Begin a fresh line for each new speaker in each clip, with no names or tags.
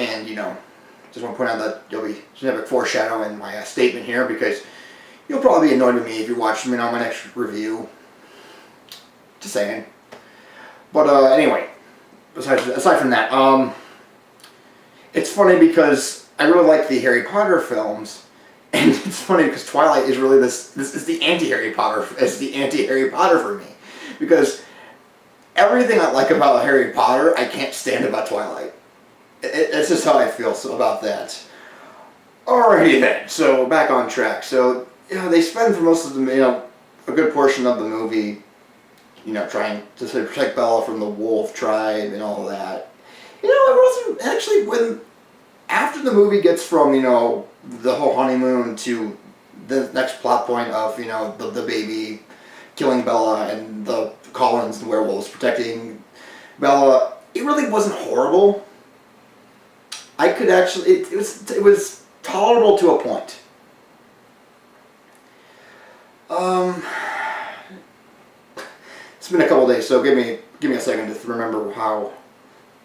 And, just want to point out that you'll be have a foreshadow in my statement here, because you'll probably be annoyed with me if you watch my next review. Just saying. But anyway, aside from that, it's funny because I really like the Harry Potter films, and it's funny because Twilight is really this is the anti-Harry Potter. It's the anti-Harry Potter for me, because everything I like about Harry Potter, I can't stand about Twilight. It's just how I feel about that. Alrighty then, so back on track. So, they spend for most of the, a good portion of the movie, trying to protect Bella from the wolf tribe and all that. It wasn't actually after the movie gets from, the whole honeymoon to the next plot point of, the baby killing Bella and the Collins and werewolves protecting Bella, it really wasn't horrible. I could actually, it was tolerable to a point. It's been a couple days, so give me a second to remember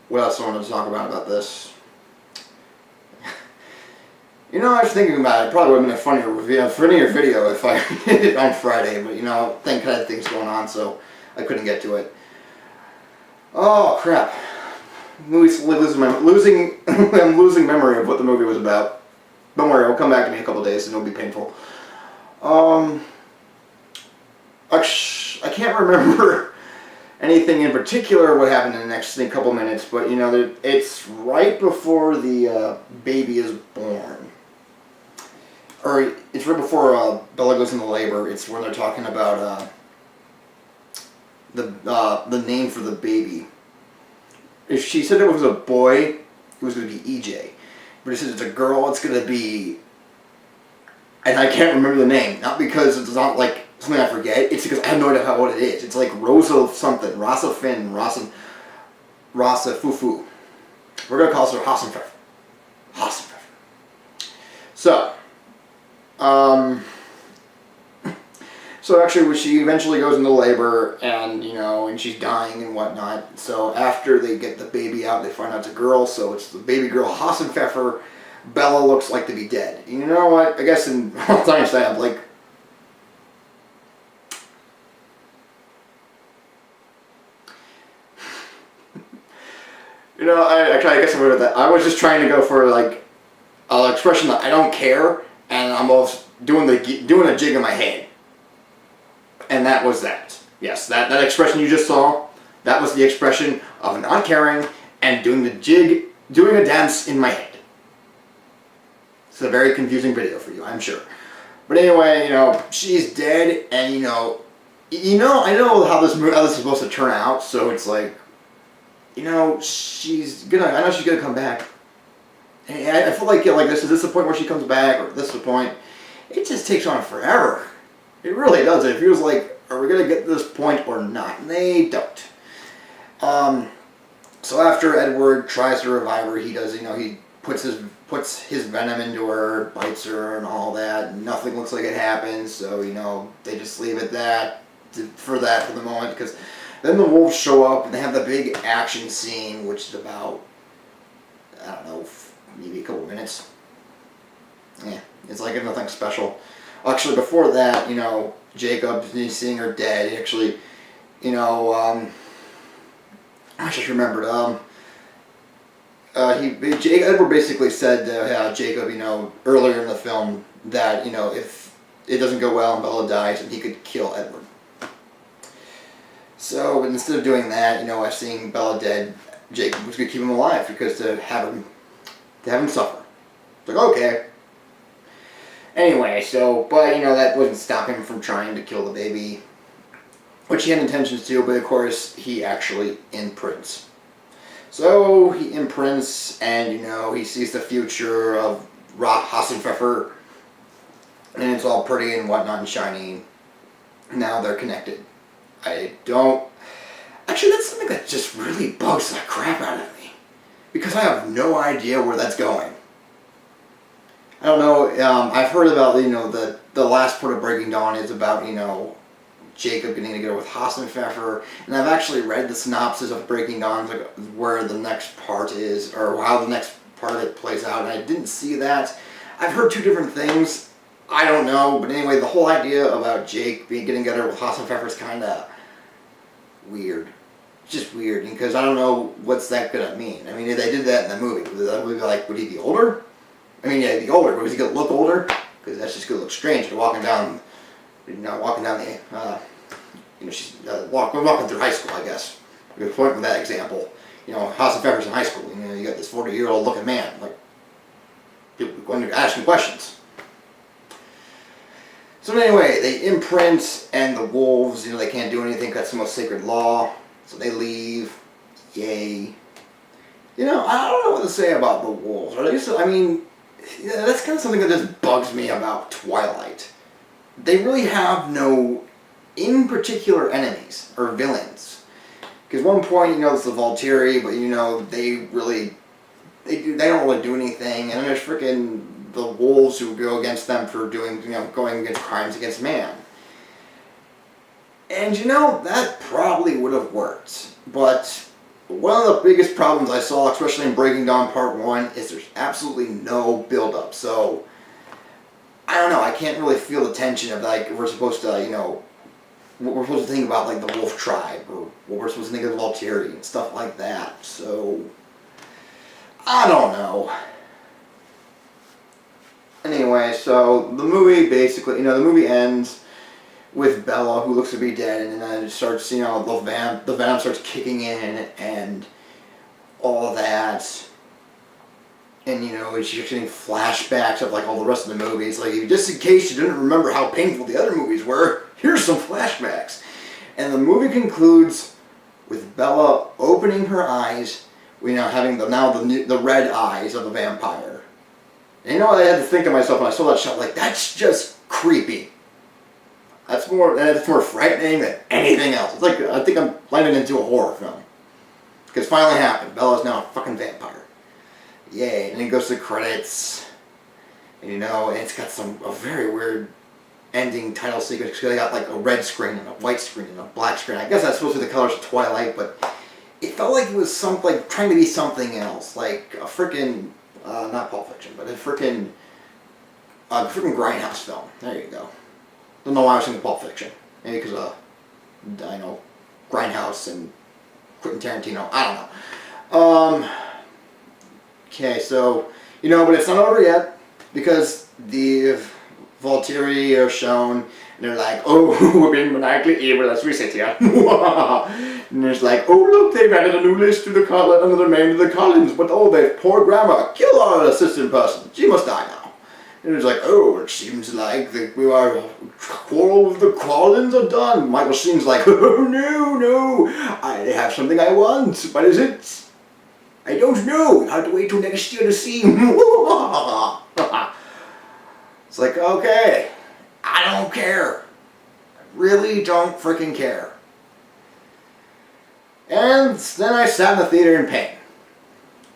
what else I wanted to talk about this. I was thinking about it. Probably would have been a funnier video if I did it on Friday, but I had things going on, so I couldn't get to it. Oh crap! I'm losing memory of what the movie was about. Don't worry, it'll come back to me in a couple days, and it'll be painful. I can't remember anything in particular what happened in the next couple minutes, but it's right before the baby is born, or it's right before Bella goes into labor. It's when they're talking about the name for the baby. If she said it was a boy, it was going to be EJ. But if it's a girl, it's going to be, and I can't remember the name. Not because it's not like something I forget. It's because I have no idea what it is. It's like Rosa something, Rasa Finn, Rasa Fufu. We're going to call her Hassenpfeffer. Hassenpfeffer. So actually, when she eventually goes into labor, and and she's dying and whatnot. So after they get the baby out, they find out it's a girl. So it's the baby girl Hassenpfeffer. Bella looks like to be dead. You know what? I guess in hindsight, I'm like, I guess I'm good at that. I was just trying to go for like an expression that I don't care, and I'm almost doing a jig in my head. And that was that. Yes, that expression you just saw, that was the expression of not caring and doing the jig, doing a dance in my head. It's a very confusing video for you, I'm sure. But anyway, she's dead, and I know how this is supposed to turn out, so it's like, I know she's gonna come back. And I feel like this is the point where she comes back, or this is the point. It just takes on forever. It really does. It feels like, are we going to get to this point or not? And they don't. So after Edward tries to revive her, he does, he puts his venom into her, bites her and all that. And nothing looks like it happens. So, they just leave it for the moment. Because then the wolves show up and they have the big action scene, which is about, I don't know, maybe a couple minutes. Yeah, it's like nothing special. Actually, before that, Jacob, seeing her dead, actually, I just remembered, Edward basically said to Jacob, earlier in the film, that, if it doesn't go well and Bella dies, and he could kill Edward. So, instead of doing that, seeing Bella dead, Jacob was going to keep him alive, because to have him suffer. It's like, okay. Anyway, but that wouldn't stop him from trying to kill the baby, which he had intentions to, but of course he actually imprints. So he imprints, and he sees the future of Hassenpfeffer, and it's all pretty and whatnot and shiny. Now they're connected. Actually, that's something that just really bugs the crap out of me, because I have no idea where that's going. I don't know, I've heard about, the last part of Breaking Dawn is about, Jacob getting together with Hassenpfeffer, and I've actually read the synopsis of Breaking Dawn, like where the next part is, or how the next part of it plays out, and I didn't see that. I've heard two different things. I don't know, but anyway, the whole idea about Jake getting together with Hassan Pfeffer is kind of weird. It's just weird, because I don't know what's that gonna mean. I mean, if they did that in the movie, would he be older? I mean, yeah, he'd be older, but was he gonna look older? Because that's just gonna look strange. You're walking down the, she's walking through high school, I guess. Good point with that example. Hassan Pfeffer's in high school. You got this 40-year-old looking man. Like, people going to ask him questions. So anyway, they imprint, and the wolves, they can't do anything. That's the most sacred law. So they leave. Yay. I don't know what to say about the wolves. That's kind of something that just bugs me about Twilight. They really have no, in particular, enemies or villains. Because one point, it's the Volturi, but they don't really do anything. And then there's freaking the wolves who go against them for doing, going against crimes against man. And that probably would have worked. But one of the biggest problems I saw, especially in Breaking Dawn Part 1, is there's absolutely no build-up. So, I don't know, I can't really feel the tension of, we're supposed to, what we're supposed to think about, the wolf tribe, or what we're supposed to think of the Volturi, and stuff like that. So, I don't know. Anyway, so the movie basically, the movie ends with Bella, who looks to be dead, and then it starts, the venom starts kicking in, and all of that. And, she's getting flashbacks of, all the rest of the movies. Just in case you didn't remember how painful the other movies were, here's some flashbacks. And the movie concludes with Bella opening her eyes, having the red eyes of the vampire. And I had to think to myself when I saw that shot, that's just creepy. That's more frightening than anything else. It's I think I'm landing into a horror film. Because it finally happened. Bella's now a fucking vampire. Yay. And then it goes to the credits. And, and it's got a very weird ending title sequence. Because they got a red screen and a white screen and a black screen. I guess that's supposed to be the colors of Twilight, but it felt like it was trying to be something else. Like a freaking, not Pulp Fiction, but a freaking Grindhouse film. There you go. Don't know why I was thinking Pulp Fiction. Maybe because Grindhouse and Quentin Tarantino. I don't know. Okay, so, but it's not over yet, because the Volturi are shown, and they're like, oh, we're being maniacally evil as we sit here. And it's oh, look, they've added a new list to the another name to the Collins, but oh, they've poor grammar. Kill our assistant person. She must die now. And it's oh, it seems like our quarrel with the Collins are done. Michael Sheen's oh, no, I have something I want. What is it? I don't know. I have to wait till next year to see. It's okay, I don't care. I really don't freaking care. And then I sat in the theater in pain.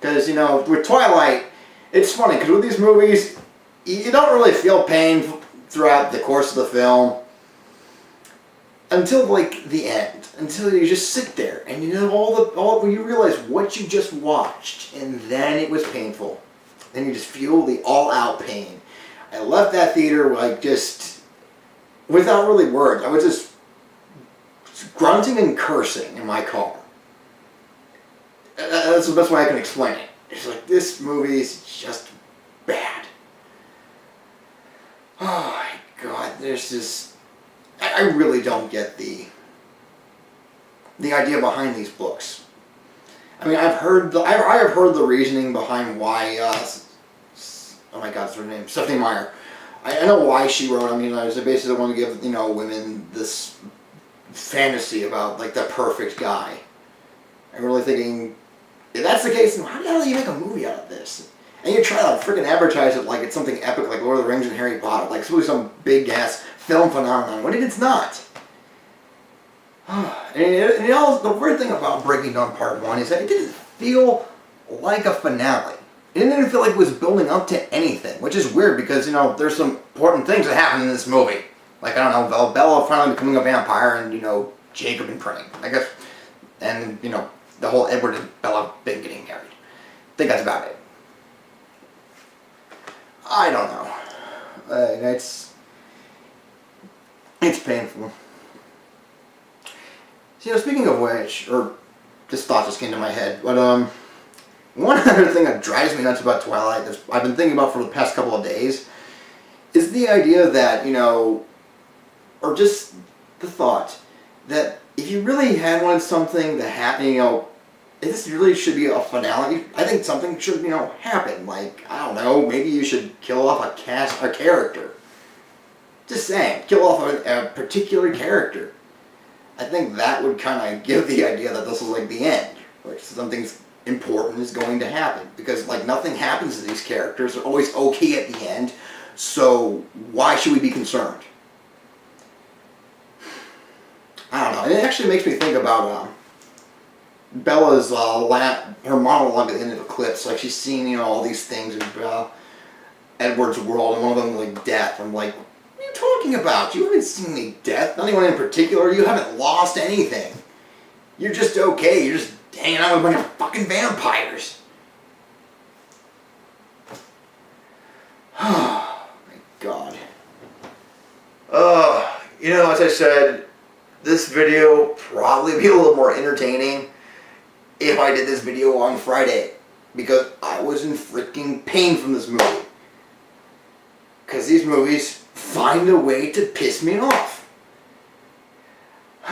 Because, with Twilight, it's funny, because with these movies, you don't really feel pain throughout the course of the film until the end, until you just sit there and when you realize what you just watched, and then it was painful. Then you just feel the all-out pain. I left that theater just without really words. I was just grunting and cursing in my car. That's the best way I can explain it. It's this movie is just bad. Oh my God, there's this. I really don't get the idea behind these books. I mean, I have heard the reasoning behind why. Oh my God, what's her name? Stephanie Meyer. I know why she wrote. I mean, I basically want to give women this fantasy about the perfect guy. I'm really thinking, if that's the case, then how the hell do you make a movie out of this? And you try to freaking advertise it like it's something epic, like Lord of the Rings and Harry Potter, like it's really some big ass film phenomenon, when it's not. And the weird thing about Breaking Dawn Part 1 is that it didn't feel like a finale. It didn't feel like it was building up to anything, which is weird because, there's some important things that happen in this movie. Like, I don't know, Bella finally becoming a vampire and, Jacob imprinting, I guess. And, the whole Edward and Bella thing getting married. I think that's about it. I don't know. It's painful. So, speaking of which, or this thought just came to my head, but one other thing that drives me nuts about Twilight that I've been thinking about for the past couple of days is the idea that, or just the thought that if you really had wanted something to happen, this really should be a finale. I think something should, happen. Like, I don't know, maybe you should kill off a character. Just saying, kill off a particular character. I think that would kind of give the idea that this is like the end. Like something's important is going to happen. Because like nothing happens to these characters. They're always okay at the end. So why should we be concerned? I don't know. And it actually makes me think about Bella's her monologue at the end of Eclipse. Like she's seen all these things in Edward's world, and one of them like death. I'm like, what are you talking about? You haven't seen any death. Not anyone in particular. You haven't lost anything. You're just okay. You're just hanging out with a bunch of fucking vampires. Oh my God. As I said, this video probably be a little more entertaining if I did this video on Friday, because I was in freaking pain from this movie. Because these movies find a way to piss me off.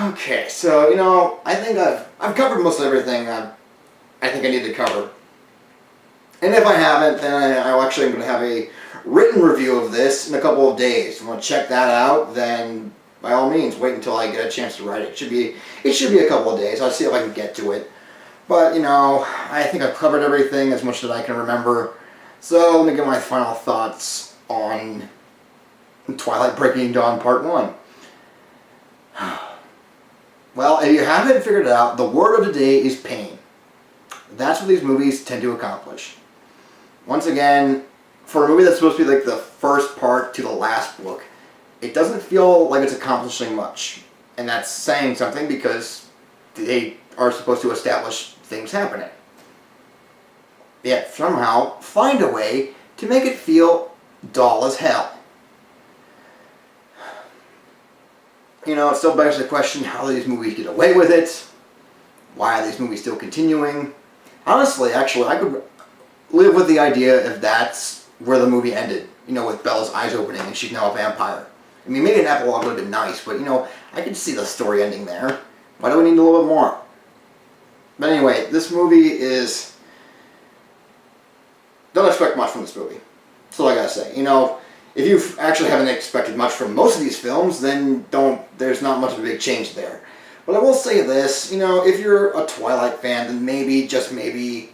Okay, so I think I've covered most everything I think I need to cover. And if I haven't, then I actually am going to have a written review of this in a couple of days. If you want to check that out, then by all means, wait until I get a chance to write it. It should be a couple of days. I'll see if I can get to it. But, I think I've covered everything as much as I can remember. So, let me give my final thoughts on Twilight Breaking Dawn Part 1. Well, if you haven't figured it out, the word of the day is pain. That's what these movies tend to accomplish. Once again, for a movie that's supposed to be like the first part to the last book, it doesn't feel like it's accomplishing much. And that's saying something because they are supposed to establish things happening. Yet somehow find a way to make it feel dull as hell. It still begs the question, how do these movies get away with it? Why are these movies still continuing? Honestly, actually, I could live with the idea if that's where the movie ended. With Bella's eyes opening and she's now a vampire. I mean, maybe an epilogue would have been nice, but I could see the story ending there. Why do we need a little bit more? But anyway, this movie is... Don't expect much from this movie. That's all I gotta say. If you actually haven't expected much from most of these films, then there's not much of a big change there. But I will say this, if you're a Twilight fan, then maybe, just maybe,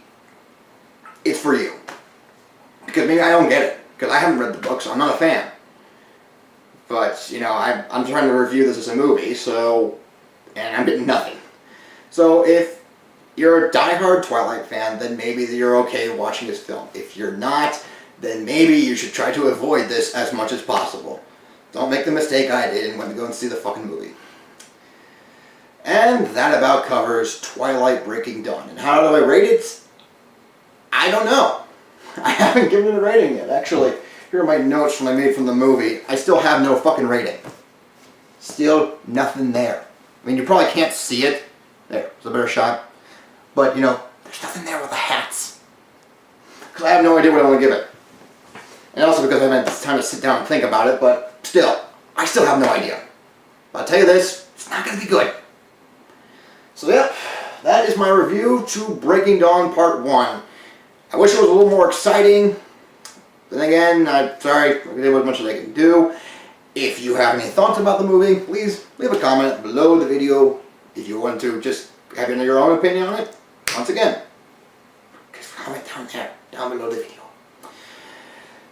it's for you. Because maybe I don't get it. Because I haven't read the book, so I'm not a fan. But, I'm trying to review this as a movie, and I'm getting nothing. So if you're a diehard Twilight fan, then maybe you're okay watching this film. If you're not, then maybe you should try to avoid this as much as possible. Don't make the mistake I did and went to go and see the fucking movie. And that about covers Twilight Breaking Dawn. And how do I rate it? I don't know. I haven't given it a rating yet. Actually, here are my notes I made from the movie. I still have no fucking rating. Still nothing there. I mean, you probably can't see it. There, it's a better shot. But, there's nothing there with the hats. Because I have no idea what I want to give it. And also because I haven't had time to sit down and think about it, but still, I still have no idea. But I'll tell you this, it's not going to be good. So yeah, that is my review to Breaking Dawn Part 1. I wish it was a little more exciting. Then again, I'm sorry, I did as much as I can do. If you have any thoughts about the movie, please leave a comment below the video. If you want to just have your own opinion on it, once again, just comment down there, down below the video.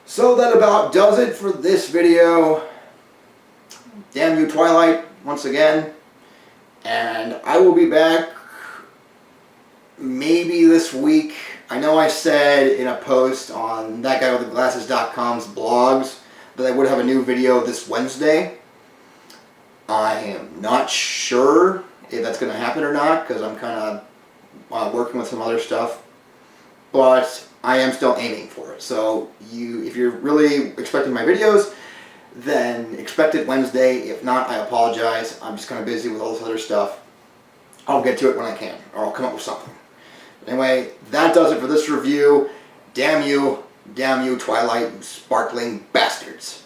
So that about does it for this video. Damn you, Twilight, once again. And I will be back maybe this week. I know I said in a post on thatguywiththeglasses.com's blogs that I would have a new video this Wednesday. I am not sure if that's going to happen or not because I'm kind of working with some other stuff. But I am still aiming for it. So if you're really expecting my videos, then expect it Wednesday. If not, I apologize. I'm just kind of busy with all this other stuff. I'll get to it when I can, or I'll come up with something. Anyway, that does it for this review. Damn you, Twilight, you sparkling bastards.